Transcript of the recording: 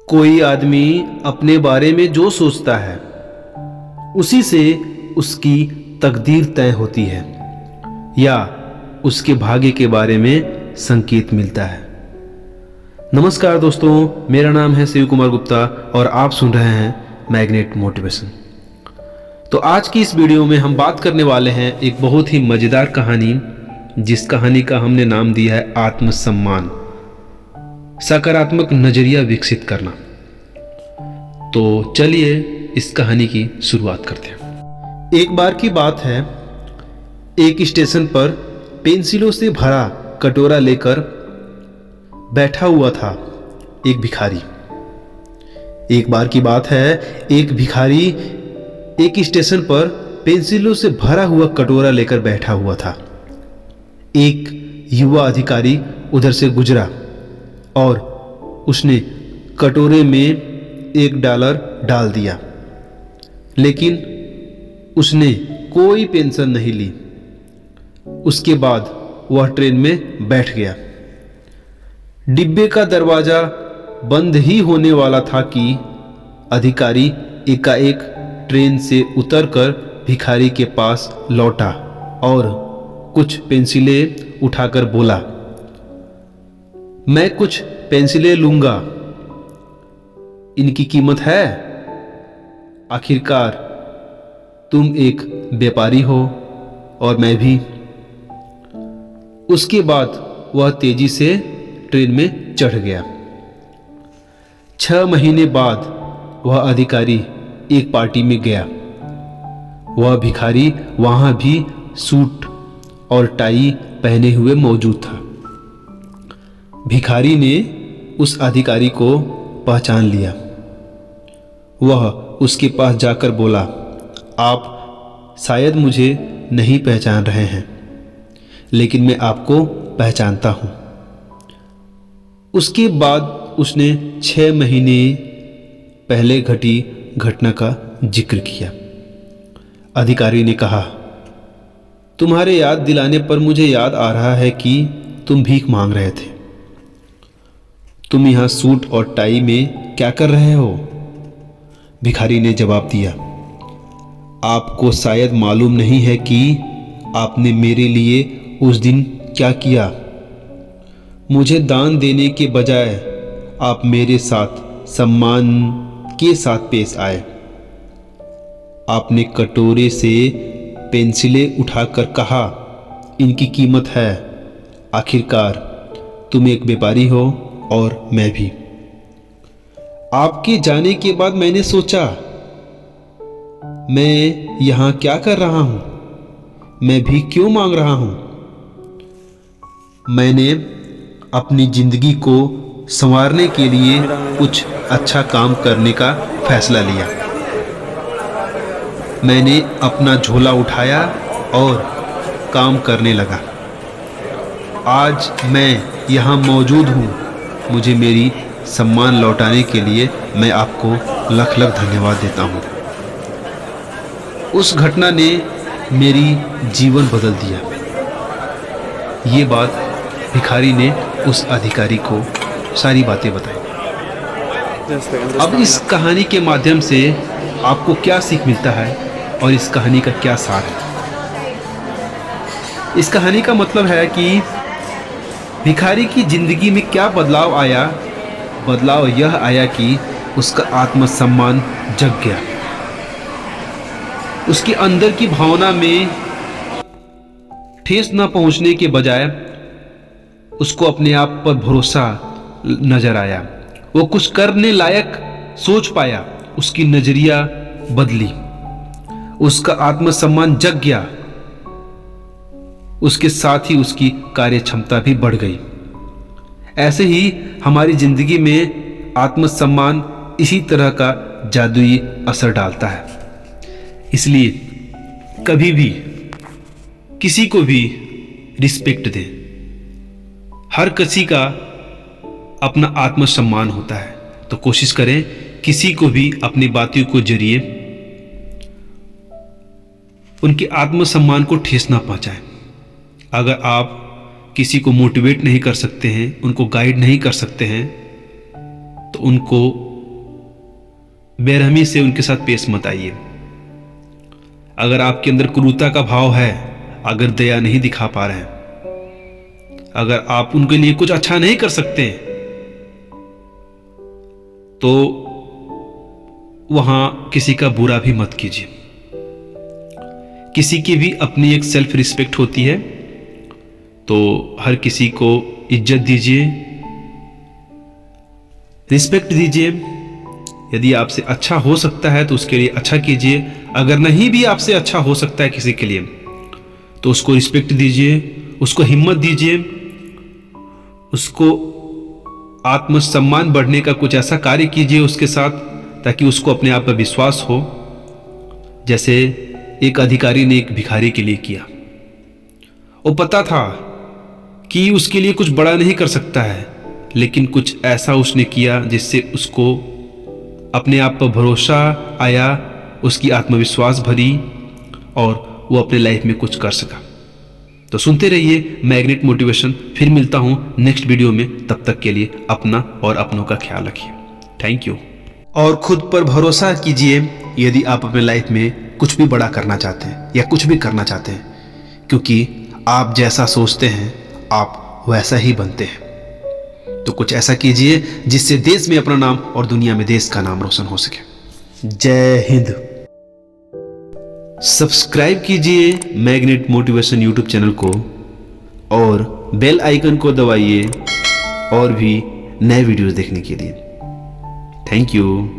कोई आदमी अपने बारे में जो सोचता है उसी से उसकी तकदीर तय होती है या उसके भाग्य के बारे में संकेत मिलता है। नमस्कार दोस्तों, मेरा नाम है शिव कुमार गुप्ता और आप सुन रहे हैं मैग्नेट मोटिवेशन। तो आज की इस वीडियो में हम बात करने वाले हैं एक बहुत ही मज़ेदार कहानी, जिस कहानी का हमने नाम दिया है आत्मसम्मान, सकारात्मक नजरिया विकसित करना। तो चलिए इस कहानी की शुरुआत करते हैं। एक बार की बात है, एक स्टेशन पर पेंसिलों से भरा कटोरा लेकर बैठा हुआ था एक भिखारी। एक बार की बात है, एक भिखारी एक स्टेशन पर पेंसिलों से भरा हुआ कटोरा लेकर बैठा हुआ था। एक युवा अधिकारी उधर से गुजरा और उसने कटोरे में $1 डाल दिया, लेकिन उसने कोई पेंशन नहीं ली। उसके बाद वह ट्रेन में बैठ गया। डिब्बे का दरवाजा बंद ही होने वाला था कि अधिकारी एकाएक ट्रेन से उतरकर भिखारी के पास लौटा और कुछ पेंसिलें उठाकर बोला, मैं कुछ पेंसिलें लूंगा, इनकी कीमत है। आखिरकार तुम एक व्यापारी हो और मैं भी। उसके बाद वह तेजी से ट्रेन में चढ़ गया। 6 महीने बाद वह अधिकारी एक पार्टी में गया। वह भिखारी वहां भी सूट और टाई पहने हुए मौजूद था। भिखारी ने उस अधिकारी को पहचान लिया। वह उसके पास जाकर बोला, आप शायद मुझे नहीं पहचान रहे हैं, लेकिन मैं आपको पहचानता हूं। उसके बाद उसने 6 महीने पहले घटी घटना का जिक्र किया। अधिकारी ने कहा, तुम्हारे याद दिलाने पर मुझे याद आ रहा है कि तुम भीख मांग रहे थे। तुम यहां सूट और टाई में क्या कर रहे हो? भिखारी ने जवाब दिया, आपको शायद मालूम नहीं है कि आपने मेरे लिए उस दिन क्या किया। मुझे दान देने के बजाय आप मेरे साथ सम्मान के साथ पेश आए। आपने कटोरे से पेंसिलें उठाकर कहा, इनकी कीमत है। आखिरकार तुम एक व्यापारी हो और मैं भी। आपके जाने के बाद मैंने सोचा, मैं यहां क्या कर रहा हूं? मैं भी क्यों मांग रहा हूं? मैंने अपनी जिंदगी को संवारने के लिए कुछ अच्छा काम करने का फैसला लिया। मैंने अपना झोला उठाया और काम करने लगा। आज मैं यहाँ मौजूद हूँ। मुझे मेरी सम्मान लौटाने के लिए मैं आपको लख लख धन्यवाद देता हूँ। उस घटना ने मेरी जीवन बदल दिया। ये बात भिखारी ने उस अधिकारी को सारी बातें बताई। अब इस कहानी के माध्यम से आपको क्या सीख मिलता है और इस कहानी का क्या सार है? इस कहानी का मतलब है कि भिखारी की जिंदगी में क्या बदलाव आया। बदलाव यह आया कि उसका आत्मसम्मान जग गया। उसके अंदर की भावना में ठेस न पहुंचने के बजाय उसको अपने आप पर भरोसा नजर आया। वो कुछ करने लायक सोच पाया। उसकी नजरिया बदली। उसका आत्मसम्मान जग गया। उसके साथ ही उसकी कार्य क्षमता भी बढ़ गई। ऐसे ही हमारी जिंदगी में आत्मसम्मान इसी तरह का जादुई असर डालता है। इसलिए कभी भी किसी को भी रिस्पेक्ट दें। हर किसी का अपना आत्मसम्मान होता है, तो कोशिश करें किसी को भी अपनी बातों के जरिए उनके आत्मसम्मान को ठेस ना पहुंचाएं। अगर आप किसी को मोटिवेट नहीं कर सकते हैं, उनको गाइड नहीं कर सकते हैं, तो उनको बेरहमी से उनके साथ पेश मत आइए। अगर आपके अंदर क्रूरता का भाव है, अगर दया नहीं दिखा पा रहे हैं, अगर आप उनके लिए कुछ अच्छा नहीं कर सकते, तो वहां किसी का बुरा भी मत कीजिए। किसी की भी अपनी एक सेल्फ रिस्पेक्ट होती है, तो हर किसी को इज्जत दीजिए, रिस्पेक्ट दीजिए। यदि आपसे अच्छा हो सकता है तो उसके लिए अच्छा कीजिए। अगर नहीं भी आपसे अच्छा हो सकता है किसी के लिए, तो उसको रिस्पेक्ट दीजिए, उसको हिम्मत दीजिए, उसको आत्मसम्मान बढ़ने का कुछ ऐसा कार्य कीजिए उसके साथ, ताकि उसको अपने आप पर विश्वास हो। जैसे एक अधिकारी ने एक भिखारी के लिए किया। वो पता था कि उसके लिए कुछ बड़ा नहीं कर सकता है, लेकिन कुछ ऐसा उसने किया जिससे उसको अपने आप पर भरोसा आया, उसकी आत्मविश्वास भरी और वो अपने लाइफ में कुछ कर सका। तो सुनते रहिए मैग्नेट मोटिवेशन। फिर मिलता हूं नेक्स्ट वीडियो में। तब तक के लिए अपना और अपनों का ख्याल रखिए। Thank you. और खुद पर भरोसा कीजिए यदि आप अपने लाइफ में कुछ भी बड़ा करना चाहते हैं या कुछ भी करना चाहते हैं, क्योंकि आप जैसा सोचते हैं आप वैसा ही बनते हैं। तो कुछ ऐसा कीजिए जिससे देश में अपना नाम और दुनिया में देश का नाम रोशन हो सके। जय हिंद। सब्सक्राइब कीजिए मैग्नेट मोटिवेशन यूट्यूब चैनल को और बेल आइकन को दबाइए और भी नए वीडियोस देखने के लिए। Thank you.